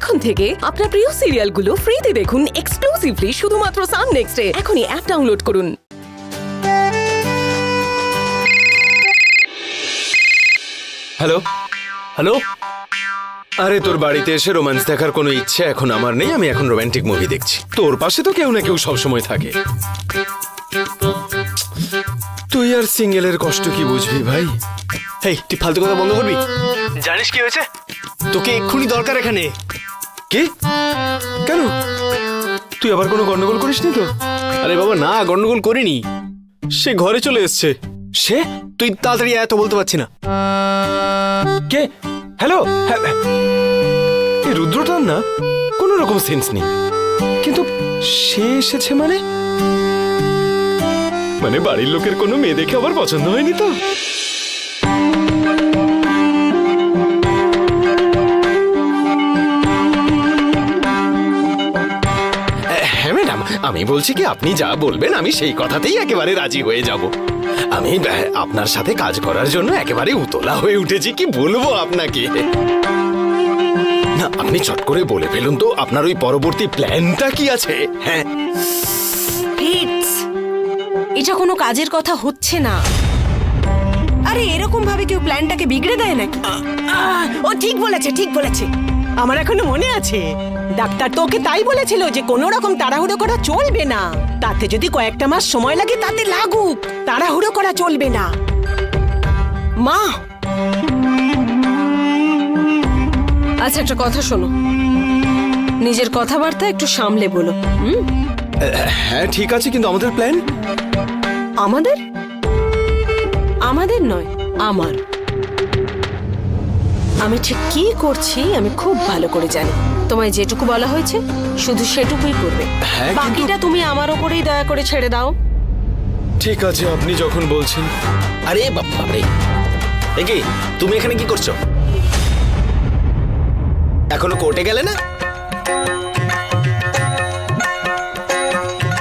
এখন থেকে আপনার প্রিয় সিরিয়ালগুলো ফ্রিতে দেখুন এক্সক্লুসিভলি শুধুমাত্র সান নেক্সটে। এখনই অ্যাপ ডাউনলোড করুন। হ্যালো হ্যালো, আরে তোর বাড়িতে এসে রোম্যান্স দেখার কোনো ইচ্ছে এখন আমার নেই। আমি এখন রোমান্টিক মুভি দেখছি। তোর পাশে তো কেউ না কেউ সবসময় থাকে। তুই আর সিঙ্গেলের কষ্ট কি বুঝবি ভাই? হেই তুই ফালতু কথা বন্ধ করবি? জানিস কি হয়েছে? তোকে এক্ষুনি দরকার এখানে। কি? কেন? তুই আবার কোনো গন্ডগোল করিসনি তো? আরে বাবা না, গন্ডগোল করিনি। সে ঘরে চলে এসছে। সে? তুই তাড়াতাড়ি এত বলতে পারছি না। কে? হ্যালো, এই রুদ্রটার না কোনো রকম সেন্স নেই, কিন্তু সে এসেছে মানে বাড়ির লোকের কোনো মেয়ে দেখে আবার পছন্দ হয়নি তো? হ্যাঁ ম্যাডাম, আমি বলছি কি আপনি যা বলবেন আমি সেই কথাতেই একেবারে রাজি হয়ে যাব। আমি আপনার সাথে কাজ করার জন্য একেবারে উতলা হয়ে উঠেছি। কি বলবো আপনাকে? না আপনি চট করে বলে ফেলুন তো আপনার ওই পরবর্তী প্ল্যানটা কি আছে? হ্যাঁ এটা কোনো কাজের কথা হচ্ছে না। আরে এরকম ভাবে কেউ প্ল্যানটাকে বিগড়ে দেয় নাকি? ও ঠিক বলেছে, ঠিক বলেছে। আমার এখনো মনে আছে, ডাক্তার তোকে তাই বলেছিল যে কোনো রকম তাড়াহুড়ো করা চলবে না। তাতে যদি কয়েকটা মাস সময় লাগে তাতে লাগুক, তাড়াহুড়ো করা চলবে না। মা, আচ্ছা একটা কথা শোনো, নিজের কথাবার্তা একটু সামলে বলো। হ্যাঁ ঠিক আছে, কিন্তু আমাদের প্ল্যান? আমাদের নয়, আমার। আমি ঠিক কি করছি আমি খুব ভালো করে জানি। তোমায় যেটুকু বলা হয়েছে শুধু সেটুকুই করবে। হ্যাঁ, বাকিটা তুমি আমার ওপরেই দয়া করে ছেড়ে দাও। ঠিক আছে আপনি যখন বলছেন। আরে বাপরে, কি তুমি এখানে কি করছো? এখনো কোর্টে গেলে না?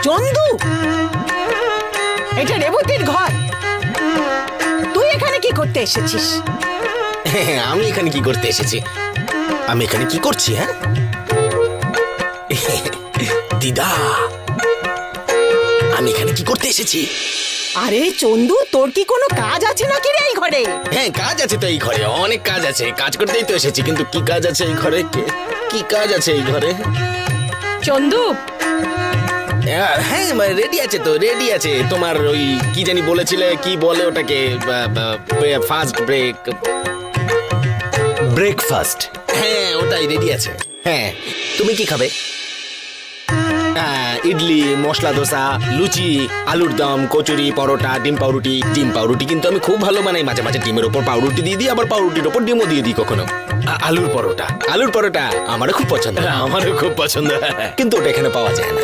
চন্দু, এটা রেবতীর ঘর। তুই এখানে কি করতে এসেছিস? আমি এখানে কি করতে এসেছি? আমি এখানে কি করছি? হ্যাঁ দিদা, আমি এখানে কি করতে এসেছি? আরে চন্দু, তোর কি কোনো কাজ আছে নাকি রে এই ঘরে? হ্যাঁ কাজ আছে তো এই ঘরে, অনেক কাজ আছে। কাজ করতেই তো এসেছি, কিন্তু কি কাজ আছে এই ঘরে? কি কাজ আছে এই ঘরে? চন্দু, হ্যাঁ রেডি আছে তো, রেডি আছে। তোমার ওই কি জানি বলেছিলে, কি বলে ওটাকে? First breakfast. হ্যাঁ ওটাই রেডি আছে। হ্যাঁ তুমি কি খাবে? ইডলি, মশলা দোসা, লুচি, আলুর দম, কচুরি, পরোটা, ডিম পাউরুটি। ডিম পাউরুটি কিন্তু আমি খুব ভালো বানাই। মাঝে মাঝে ডিমের ওপর পাউরুটি দিয়ে দিই, আবার পাউরুটির ওপর ডিমও দিয়ে দিই কখনো। আলুর পরোটা আমারও খুব পছন্দ। আমারও খুব পছন্দ, কিন্তু ওটা এখানে পাওয়া যায় না,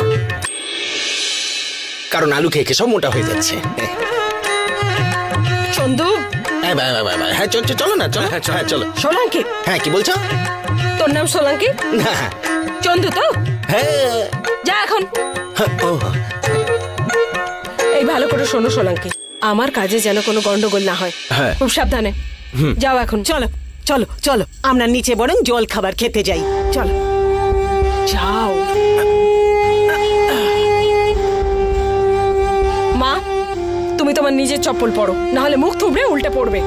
কারণ আলু খেয়ে খেয়ে সব মোটা হয়ে যাচ্ছে। চন্দু, হ্যাঁ চলো না, চলো। হ্যাঁ চলো। সোলাঙ্কি। হ্যাঁ কি বলছো? তোর নাম সোলাঙ্কি? না। চন্দু তো? হ্যাঁ যা এখন। এই ভালো করে শোনো সোলাঙ্কি, আমার কাজে যেন কোনো গন্ডগোল না হয়। হ্যাঁ। খুব সাবধানে যাও এখন। চলো চলো চলো, আমরা নিচে বরং জল খাবার খেতে যাই। চলো যাও। মা, তুমি তোমার নিজের চপ্পল পরো, না হলে মুখ থুবড়ে উল্টে পড়বে।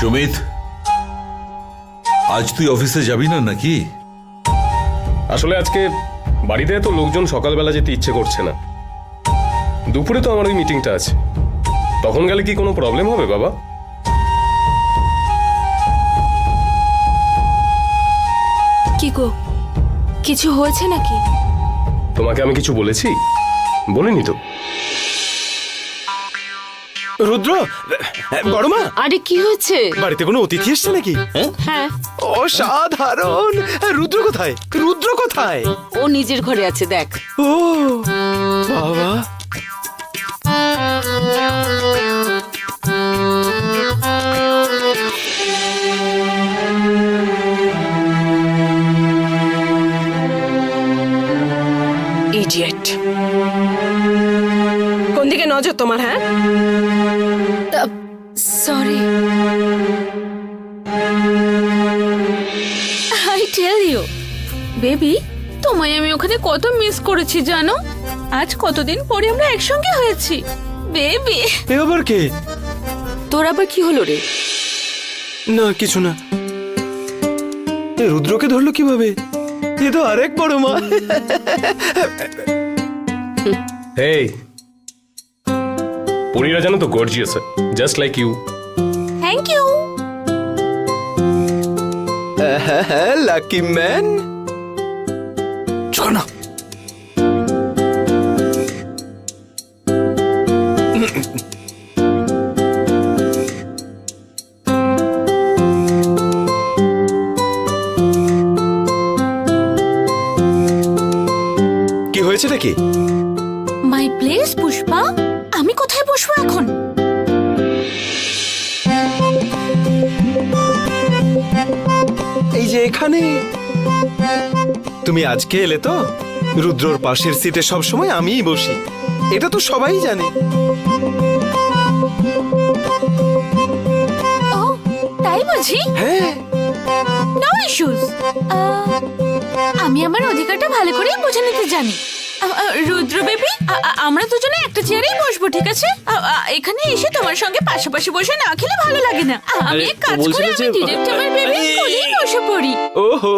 সুমিত, আজ তুই অফিসে যাবি না নাকি? আসলে আজকে বাড়িতে এত লোকজন, সকালবেলা যেতে ইচ্ছে করছে না। দুপুরে তো আমার ওই মিটিংটা আছে, তখন গেলে কি কোনো প্রবলেম হবে বাবা? কি গো, কিছু হয়েছে নাকি? তোমাকে আমি কিছু বলেছি? বলিনি তো। রুদ্র, বড় মা, আরে কি হয়েছে? বাড়িতে কোনো অতিথি এসছে নাকি? হ্যাঁ, অসাধারণ। রুদ্র কোথায়? রুদ্র কোথায়? ও নিজের ঘরে আছে, দেখ। ও বাবা, নজর তোমার, হ্যাঁ? Sorry, I tell you baby, তোমায় আমি ওখানে কত মিস করেছি জানো। আজ কতদিন পরে আমরা একসঙ্গে হয়েছি বেবি। এ আবার কে? তোর আবার কি হলো রে? না কিছু না। এ রুদ্রকে ধরলো কিভাবে? এ তো আরেক বড় মা। হেই, পরীরা জানো তো gorgeous, just like you. Thank you. Lucky man. চল না। কি হয়েছে নাকি? মাই প্লেস পুষ্পা, আমি কোথায় বসবো এখন? এই যে এখানে। তুমি আজকে এলে তো? রুদ্রর পাশের সিটে সব সময় আমিই বসি, এটা তো সবাই জানে। ও তাই বুঝি? হ্যাঁ। No issues. আমি আমার অধিকারটা ভালো করেই বুঝে নিতে জানি। রুদ্র বেবি, আমরা দুজনে একটা চেয়ারেই বসবো, ঠিক আছে? এখানে এসে তোমার সঙ্গে পাশাপাশি বসে না খেলে ভালো লাগে না। আমি এক কাজ করি, আমি ডিরেক্ট আমার বেবি কোলেই বসে পড়ি। ওহো,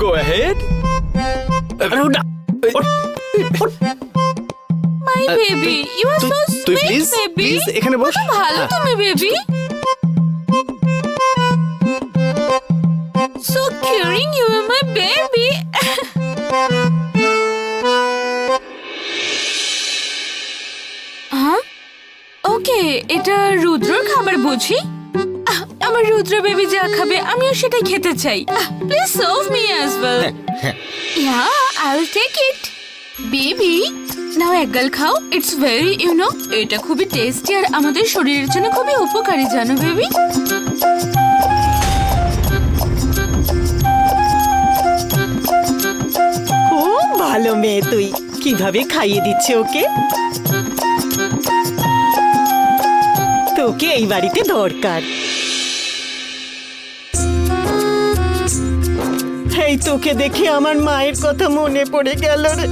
go ahead. My baby, you are so তুই সুইট প্লিজ বেবি। প্লিজ এখানে বস। ভালো তুমি baby, so curing, you are my baby. হ্যাঁ, ওকে, এটা রুদ্রর খাবার বুঝি। আমার রুদ্র বেবি যা খাবে আমিও সেটাই খেতে চাই। Please serve me as well. Yeah, I will take it. Baby নাও এক গাল খাও, ইটস ভেরি এটা খুবই টেস্টি আর আমাদের শরীরের জন্য খুবই উপকারী জানো বেবি। খুব ভালো মেয়ে তুই, কিভাবে খাইয়ে দিচ্ছে ওকে। তোকে এই বাড়িতে দরকার। এই তোকে দেখে আমার মায়ের কথা মনে পড়ে গেল রে।